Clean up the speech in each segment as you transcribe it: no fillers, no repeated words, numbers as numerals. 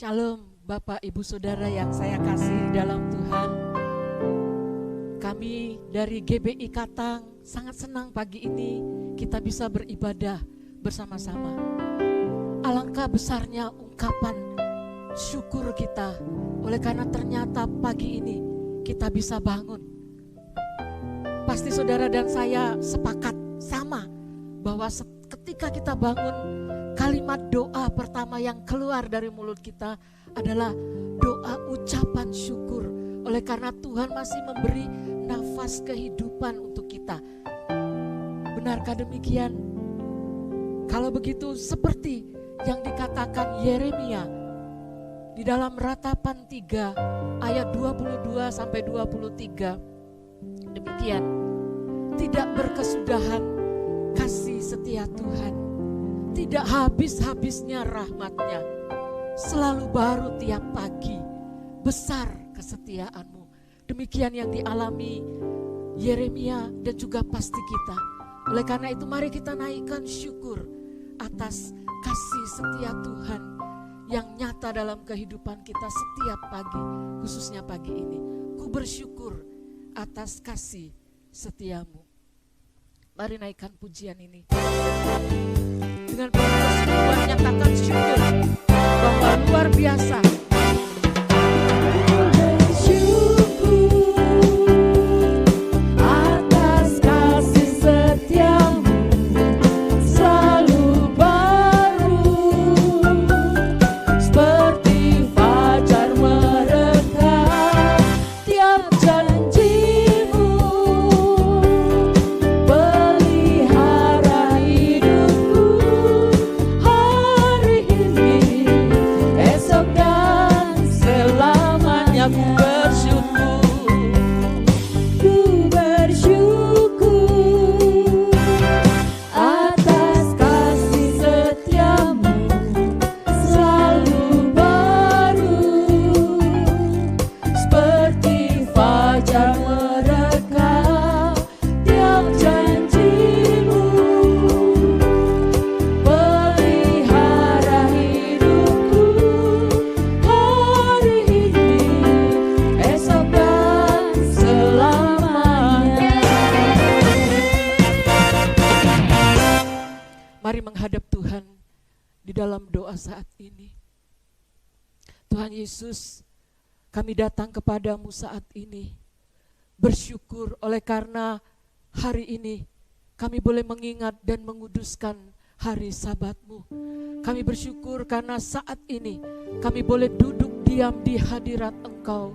Shalom Bapak Ibu Saudara yang saya kasih dalam Tuhan. Kami dari GBI Katang sangat senang pagi ini kita bisa beribadah bersama-sama. Alangkah besarnya ungkapan syukur kita oleh karena ternyata pagi ini kita bisa bangun. Pasti saudara dan saya sepakat sama bahwa ketika kita bangun, kalimat doa pertama yang keluar dari mulut kita adalah doa ucapan syukur. Oleh karena Tuhan masih memberi nafas kehidupan untuk kita. Benarkah demikian? Kalau begitu seperti yang dikatakan Yeremia di dalam Ratapan 3 ayat 22 sampai 23. Demikian, tidak berkesudahan kasih setia Tuhan, tidak habis-habisnya rahmatnya, selalu baru tiap pagi, besar kesetiaanmu. Demikian yang dialami Yeremia dan juga pasti kita. Oleh karena itu mari kita naikkan syukur atas kasih setia Tuhan yang nyata dalam kehidupan kita setiap pagi, khususnya pagi ini. Ku bersyukur atas kasih setiamu. Mari naikkan pujian ini dengan penuh kesungguhan, nyatakan syukur bahwa luar biasa. Mari menghadap Tuhan di dalam doa saat ini. Tuhan Yesus, kami datang kepadamu saat ini, bersyukur oleh karena hari ini kami boleh mengingat dan menguduskan hari Sabat-Mu. Kami bersyukur karena saat ini kami boleh duduk diam di hadirat Engkau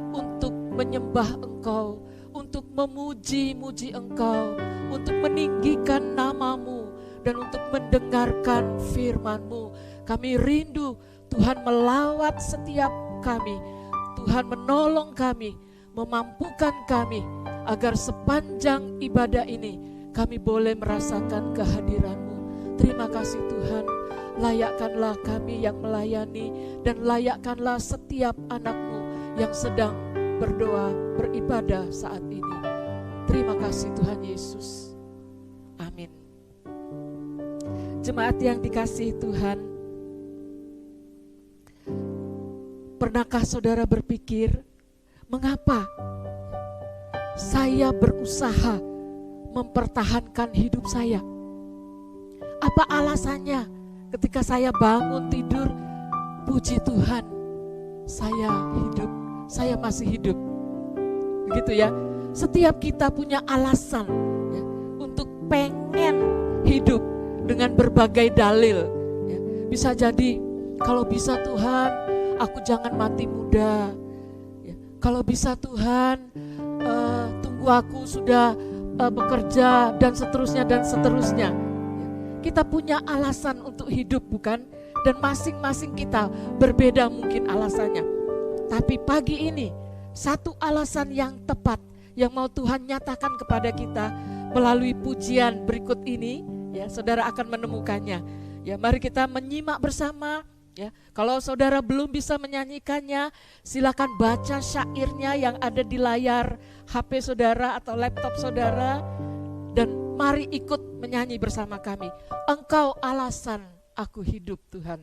untuk menyembah Engkau, untuk memuji-muji Engkau, untuk meninggikan nama-Mu, dan untuk mendengarkan firman-Mu. Kami rindu Tuhan melawat setiap kami. Tuhan menolong kami, memampukan kami agar sepanjang ibadah ini kami boleh merasakan kehadiran-Mu. Terima kasih Tuhan, layakkanlah kami yang melayani dan layakkanlah setiap anak-Mu yang sedang berdoa, beribadah saat ini. Terima kasih Tuhan Yesus. Amin. Jemaat yang dikasihi Tuhan, pernahkah saudara berpikir, mengapa saya berusaha mempertahankan hidup saya? Apa alasannya ketika saya bangun tidur, puji Tuhan, saya hidup, saya masih hidup. Begitu ya, setiap kita punya alasan ya, untuk pengen hidup dengan berbagai dalil ya. Bisa jadi kalau bisa Tuhan aku jangan mati muda ya. Kalau bisa Tuhan tunggu aku sudah bekerja dan seterusnya dan seterusnya ya. Kita punya alasan untuk hidup bukan? Dan masing-masing kita berbeda mungkin alasannya. Tapi pagi ini satu alasan yang tepat yang mau Tuhan nyatakan kepada kita melalui pujian berikut ini ya, saudara akan menemukannya. Ya, mari kita menyimak bersama ya. Kalau saudara belum bisa menyanyikannya, silakan baca syairnya yang ada di layar HP saudara atau laptop saudara dan mari ikut menyanyi bersama kami. Engkau alasan aku hidup Tuhan.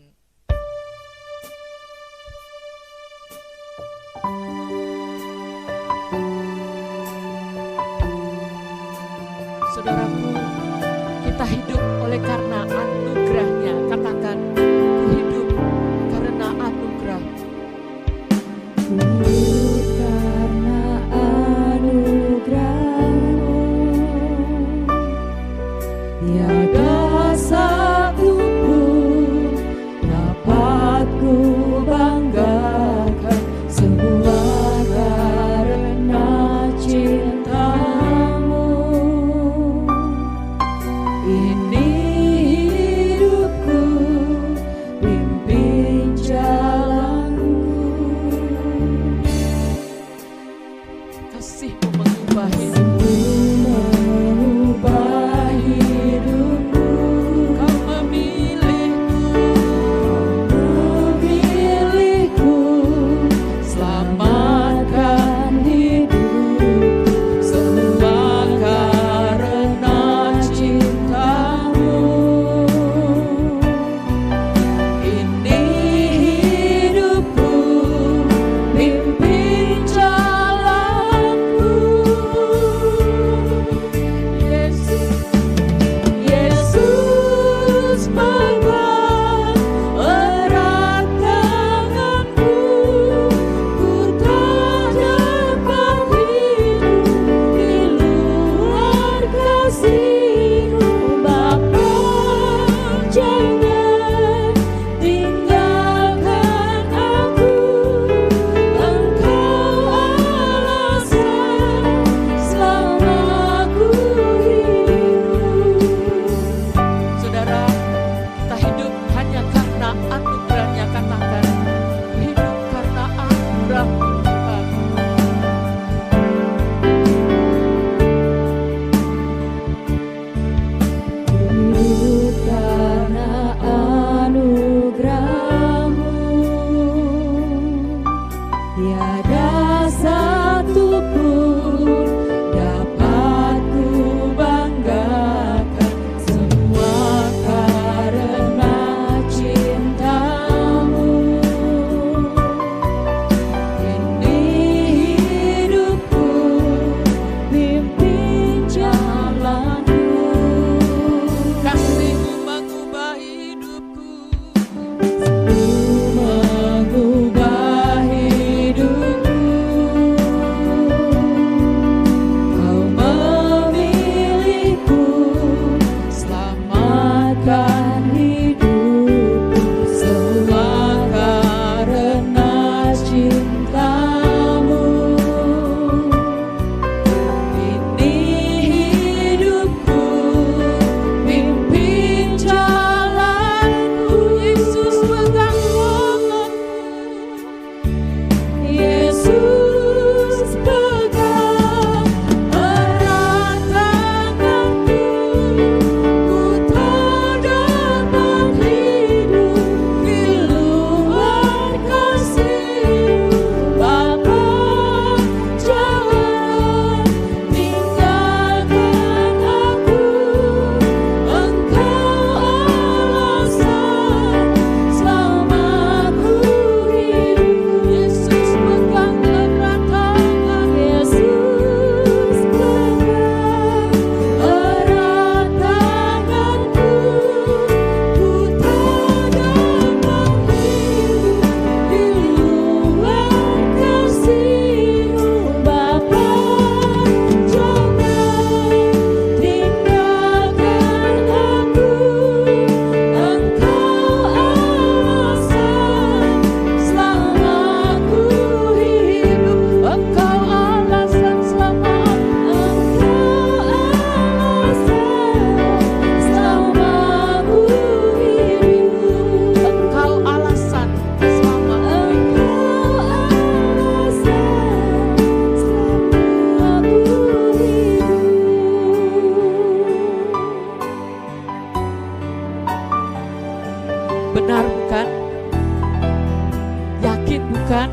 Yakin bukan?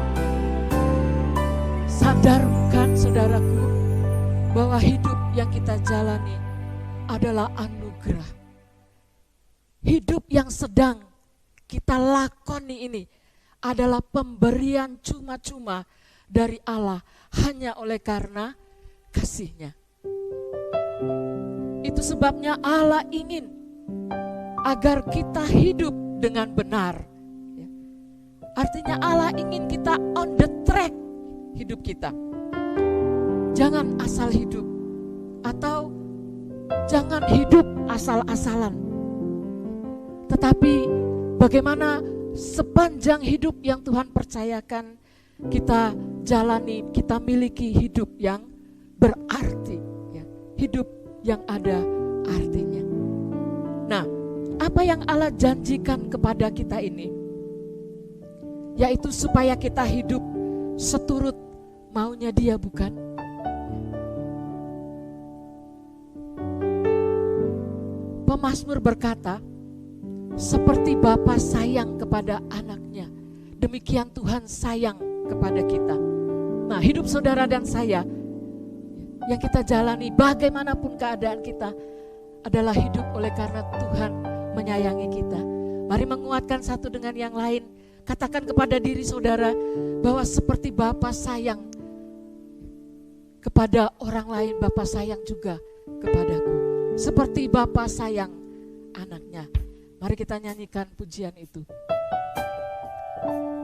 Sadar bukan saudaraku bahwa hidup yang kita jalani adalah anugerah. Hidup yang sedang kita lakoni ini adalah pemberian cuma-cuma dari Allah hanya oleh karena kasih-Nya. Itu sebabnya Allah ingin agar kita hidup dengan benar. Artinya Allah ingin kita on the track hidup kita. Jangan asal hidup atau jangan hidup asal-asalan. Tetapi bagaimana sepanjang hidup yang Tuhan percayakan kita jalani, kita miliki hidup yang berarti, ya. Hidup yang ada artinya. Nah, apa yang Allah janjikan kepada kita ini? Yaitu supaya kita hidup seturut maunya Dia, bukan? Pemazmur berkata, seperti Bapa sayang kepada anaknya, demikian Tuhan sayang kepada kita. Nah, hidup saudara dan saya yang kita jalani bagaimanapun keadaan kita adalah hidup oleh karena Tuhan menyayangi kita. Mari menguatkan satu dengan yang lain. Katakan kepada diri saudara bahwa seperti Bapa sayang kepada orang lain, Bapa sayang juga kepadaku. Seperti Bapa sayang anaknya. Mari kita nyanyikan pujian itu.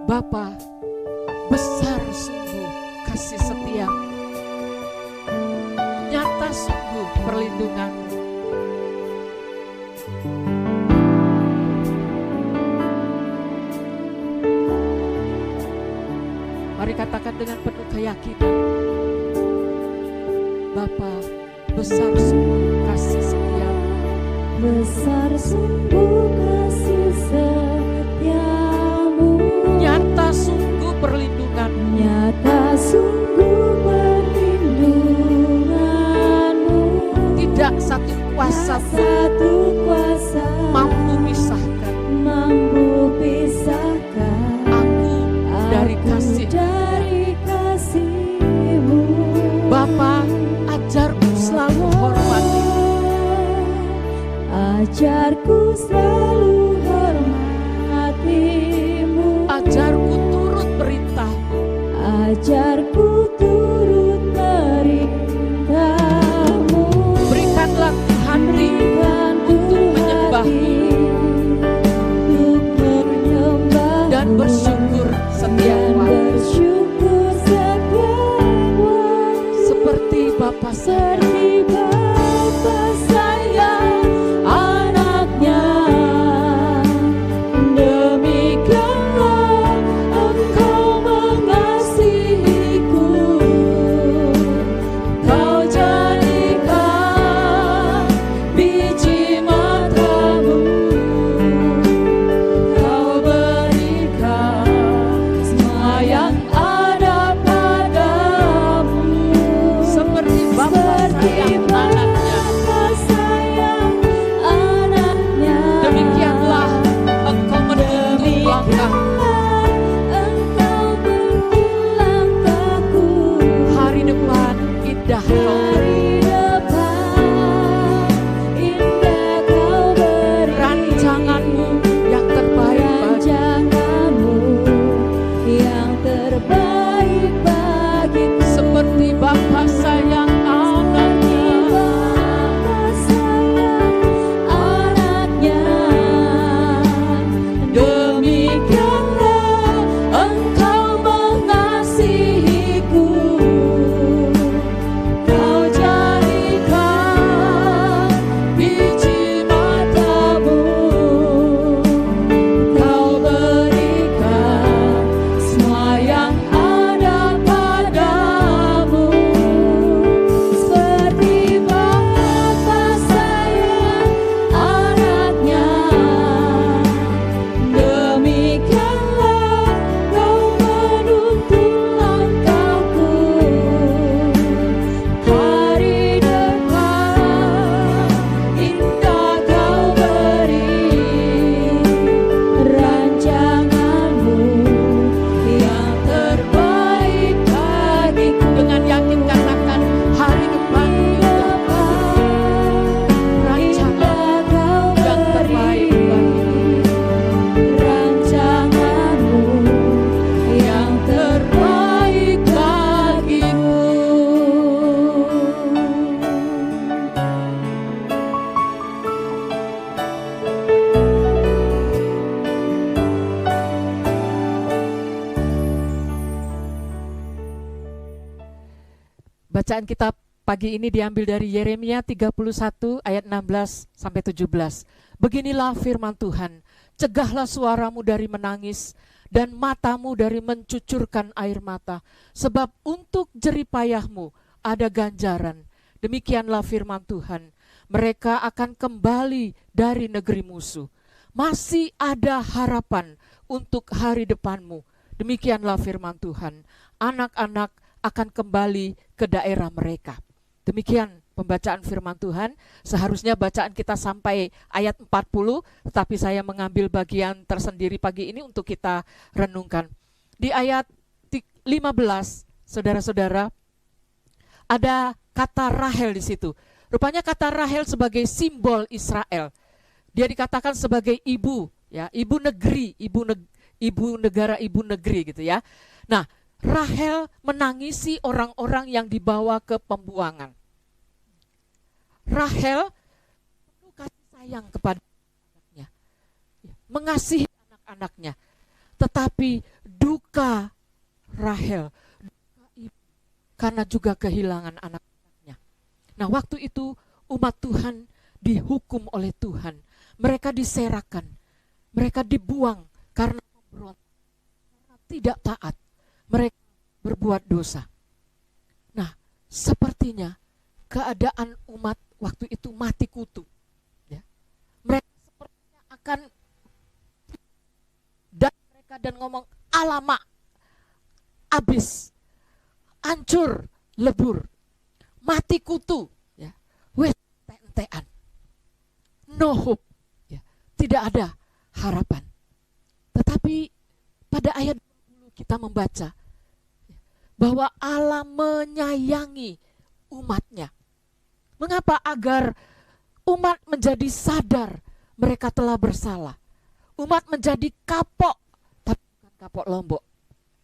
Bapa, besar sungguh kasih setia-Mu, nyata sungguh perlindungan-Mu. Mari katakan dengan penuh keyakinan, Bapa, besar sungguh kasih setia-Mu, besar sungguh kasih setia-Mu, nyata sungguh perlindungan-Mu, nyata sungguh perlindungan-Mu. Tidak satu kuasa mampu pisahkan aku dari kasih-Mu. Bapa, ajarku selalu hormati-Mu, ajarku selalu hormati-Mu, ajarku turut perintah-Mu, ajarku turut perintah-Mu. Berikanlah hati untuk menyembah-Mu dan bersyukur setiap waktu. Seperti Bapa sayang anaknya, demikianlah Engkau mengasihiku. Kau jadikan biji mata-Mu, Kau berikan Bacaan kita pagi ini diambil dari Yeremia 31 ayat 16 sampai 17. Beginilah firman Tuhan, cegahlah suaramu dari menangis dan matamu dari mencucurkan air mata, sebab untuk jeripayahmu ada ganjaran. Demikianlah firman Tuhan, mereka akan kembali dari negeri musuh. Masih ada harapan untuk hari depanmu. Demikianlah firman Tuhan, anak-anak akan kembali ke daerah mereka. Demikian pembacaan firman Tuhan. Seharusnya bacaan kita sampai ayat 40, tetapi saya mengambil bagian tersendiri pagi ini untuk kita renungkan. Di ayat 15, saudara-saudara, ada kata Rahel di situ. Rupanya kata Rahel sebagai simbol Israel. Dia dikatakan sebagai ibu, ya, ibu negeri, ibu negara, ibu negeri gitu ya. Nah, Rahel menangisi orang-orang yang dibawa ke pembuangan. Rahel penuh kasih sayang kepada anaknya, mengasihi anak-anaknya. Tetapi duka Rahel, duka ibu, karena juga kehilangan anak-anaknya. Nah, waktu itu umat Tuhan dihukum oleh Tuhan. Mereka diserakan, mereka dibuang karena memberontak, karena tidak taat. Mereka berbuat dosa. Nah, sepertinya keadaan umat waktu itu mati kutu. Ya. Mereka sepertinya akan dan ngomong alamak, abis, hancur, lebur, mati kutu. Ya. Wes tentean, no hope. Ya. Tidak ada harapan. Tetapi pada ayat 20 kita membaca bahwa Allah menyayangi umatnya. Mengapa? Agar umat menjadi sadar mereka telah bersalah. Umat menjadi kapok, tapi bukan kapok lombok,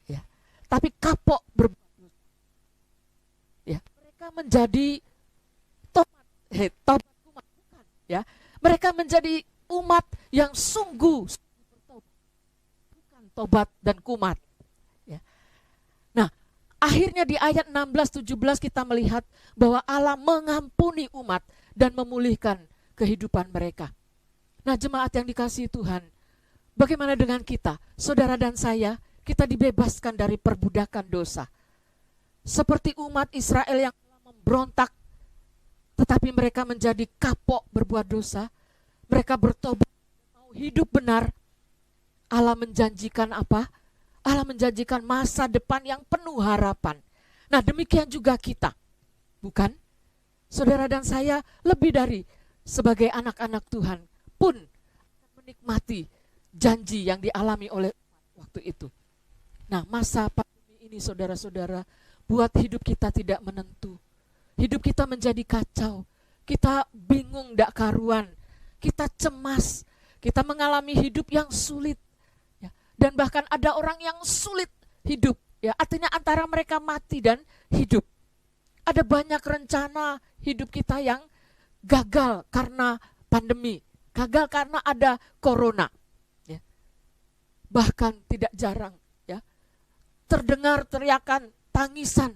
ya, tapi kapok berbuat dosa. Ya, mereka menjadi tobat kumat, bukan, ya. Mereka menjadi umat yang sungguh bertobat, bukan tobat dan kumat. Ya. Nah, akhirnya di ayat 16-17 kita melihat bahwa Allah mengampuni umat dan memulihkan kehidupan mereka. Nah, jemaat yang dikasihi Tuhan, bagaimana dengan kita? Saudara dan saya, kita dibebaskan dari perbudakan dosa. Seperti umat Israel yang telah memberontak, tetapi mereka menjadi kapok berbuat dosa. Mereka bertobat, mau hidup benar. Allah menjanjikan apa? Allah menjanjikan masa depan yang penuh harapan. Nah, demikian juga kita. Bukan? Saudara dan saya lebih dari sebagai anak-anak Tuhan pun menikmati janji yang dialami oleh waktu itu. Nah, masa pandemi ini saudara-saudara buat hidup kita tidak menentu. Hidup kita menjadi kacau. Kita bingung ndak karuan. Kita cemas. Kita mengalami hidup yang sulit. Dan bahkan ada orang yang sulit hidup, ya, artinya antara mereka mati dan hidup. Ada banyak rencana hidup kita yang gagal karena pandemi, gagal karena ada corona. Ya. Bahkan tidak jarang, ya, terdengar teriakan, tangisan,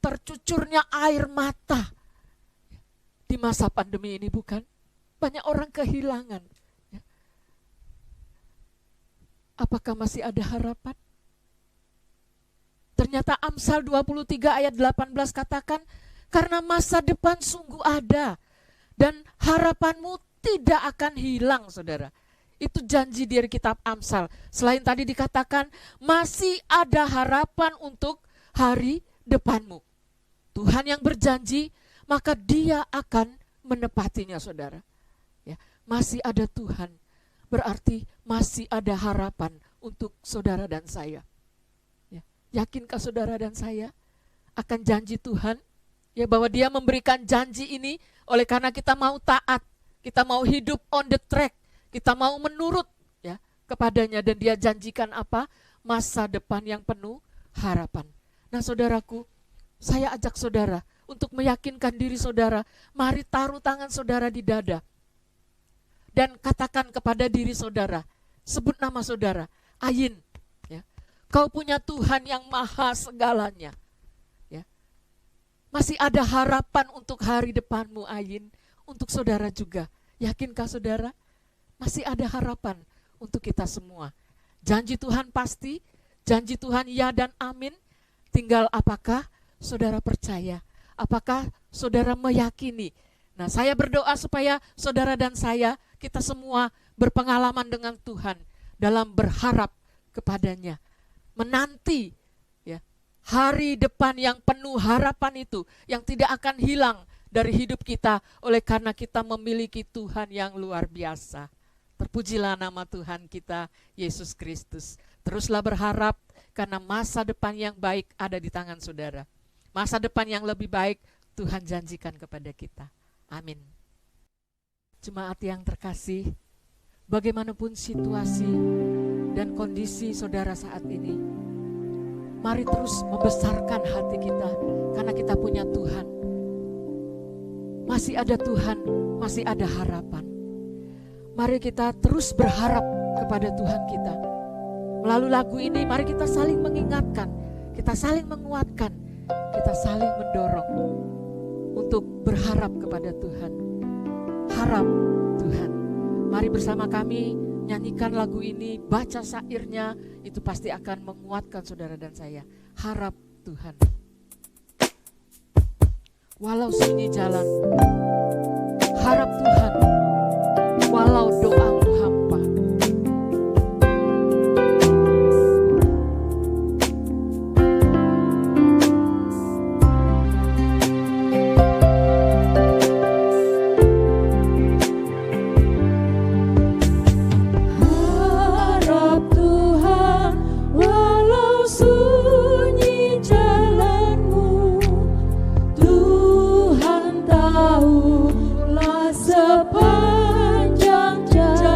tercucurnya air mata. Di masa pandemi ini bukan? Banyak orang kehilangan. Apakah masih ada harapan? Ternyata Amsal 23 ayat 18 katakan, karena masa depan sungguh ada dan harapanmu tidak akan hilang, saudara. Itu janji dari kitab Amsal. Selain tadi dikatakan, masih ada harapan untuk hari depanmu. Tuhan yang berjanji, maka Dia akan menepatinya, saudara. Ya, masih ada Tuhan. Berarti masih ada harapan untuk saudara dan saya. Ya, yakinkah saudara dan saya akan janji Tuhan? Ya, bahwa Dia memberikan janji ini oleh karena kita mau taat, kita mau hidup on the track, kita mau menurut, ya, kepadanya, dan Dia janjikan apa? Masa depan yang penuh harapan. Nah, saudaraku, saya ajak saudara untuk meyakinkan diri saudara, mari taruh tangan saudara di dada. Dan katakan kepada diri saudara, sebut nama saudara, Ayin, ya, kau punya Tuhan yang maha segalanya. Ya. Masih ada harapan untuk hari depanmu, Ayin. Untuk saudara juga. Yakinkah saudara? Masih ada harapan untuk kita semua. Janji Tuhan pasti, janji Tuhan ya dan amin. Tinggal apakah saudara percaya? Apakah saudara meyakini? Nah, saya berdoa supaya saudara dan saya, kita semua berpengalaman dengan Tuhan dalam berharap kepadanya. Menanti ya, hari depan yang penuh harapan itu, yang tidak akan hilang dari hidup kita oleh karena kita memiliki Tuhan yang luar biasa. Terpujilah nama Tuhan kita, Yesus Kristus. Teruslah berharap karena masa depan yang baik ada di tangan saudara. Masa depan yang lebih baik Tuhan janjikan kepada kita. Amin. Jemaat yang terkasih, bagaimanapun situasi dan kondisi saudara saat ini, mari terus membesarkan hati kita karena kita punya Tuhan. Masih ada Tuhan, masih ada harapan. Mari kita terus berharap kepada Tuhan kita. Melalui lagu ini mari kita saling mengingatkan, kita saling menguatkan, kita saling mendorong untuk berharap kepada Tuhan. Harap Tuhan. Mari bersama kami nyanyikan lagu ini, baca syairnya, itu pasti akan menguatkan saudara dan saya. Harap Tuhan. Walau sunyi jalan, harap Tuhan. Walau doamu hampa, Harap Tuhan, walau sunyi jalanmu, Tuhan tahulah sepanjang jalan.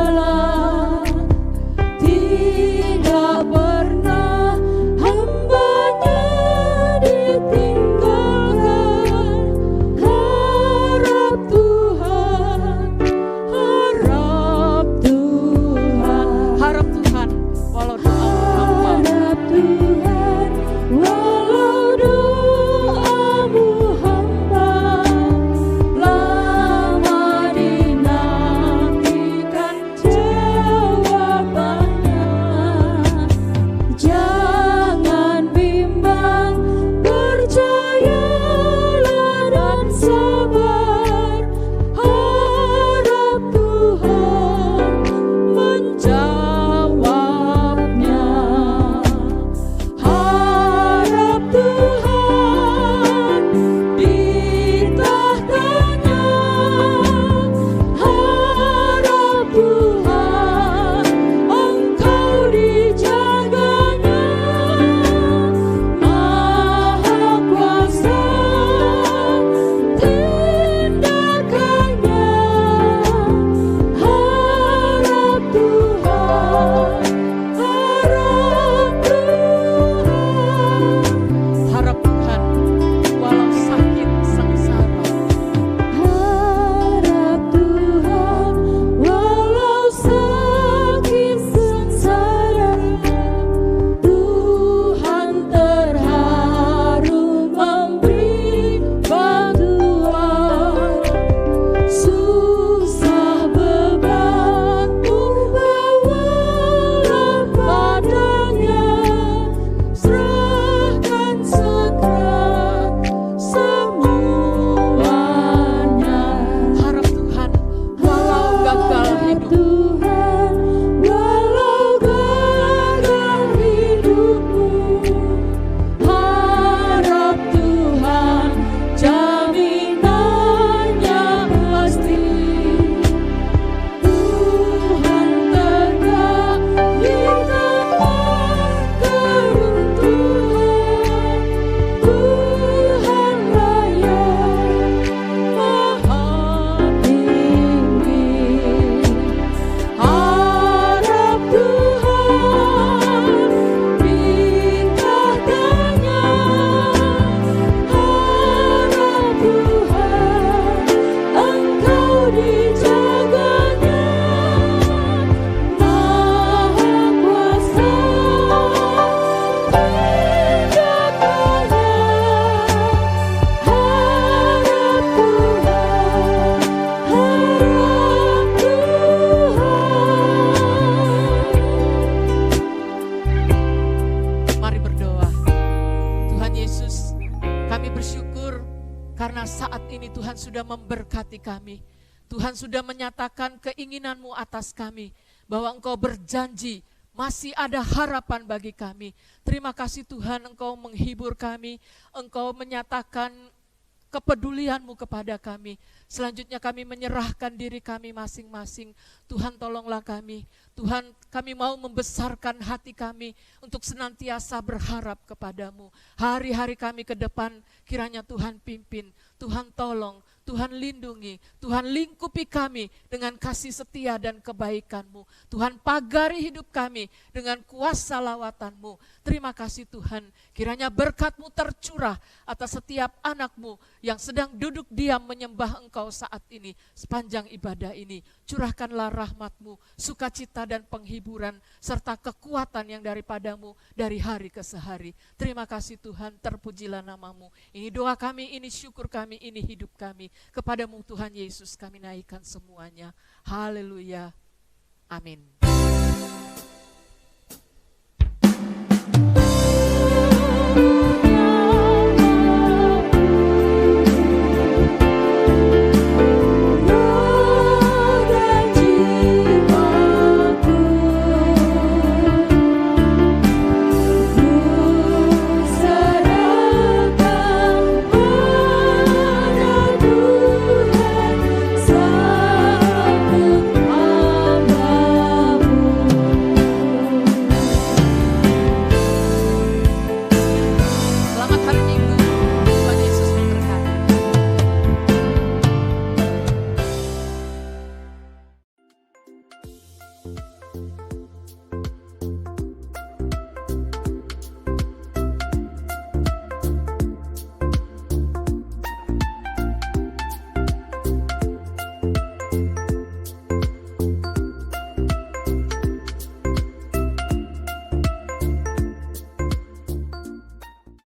Karena saat ini Tuhan sudah memberkati kami. Tuhan sudah menyatakan keinginan-Mu atas kami, bahwa Engkau berjanji masih ada harapan bagi kami. Terima kasih Tuhan, Engkau menghibur kami, Engkau menyatakan kepedulian-Mu kepada kami. Selanjutnya kami menyerahkan diri kami masing-masing. Tuhan, tolonglah kami. Tuhan, kami mau membesarkan hati kami untuk senantiasa berharap kepadamu. Hari-hari kami ke depan kiranya Tuhan pimpin, Tuhan tolong, Tuhan lindungi, Tuhan lingkupi kami dengan kasih setia dan kebaikan-Mu. Tuhan pagari hidup kami dengan kuasa lawatan-Mu. Terima kasih Tuhan, kiranya berkat-Mu tercurah atas setiap anak-Mu yang sedang duduk diam menyembah Engkau saat ini, sepanjang ibadah ini. Curahkanlah rahmat-Mu, sukacita dan penghiburan, serta kekuatan yang daripada-Mu dari hari ke hari. Terima kasih Tuhan, terpujilah nama-Mu. Ini doa kami, ini syukur kami, ini hidup kami. Kepadamu Tuhan Yesus kami naikkan semuanya. Haleluya. Amin.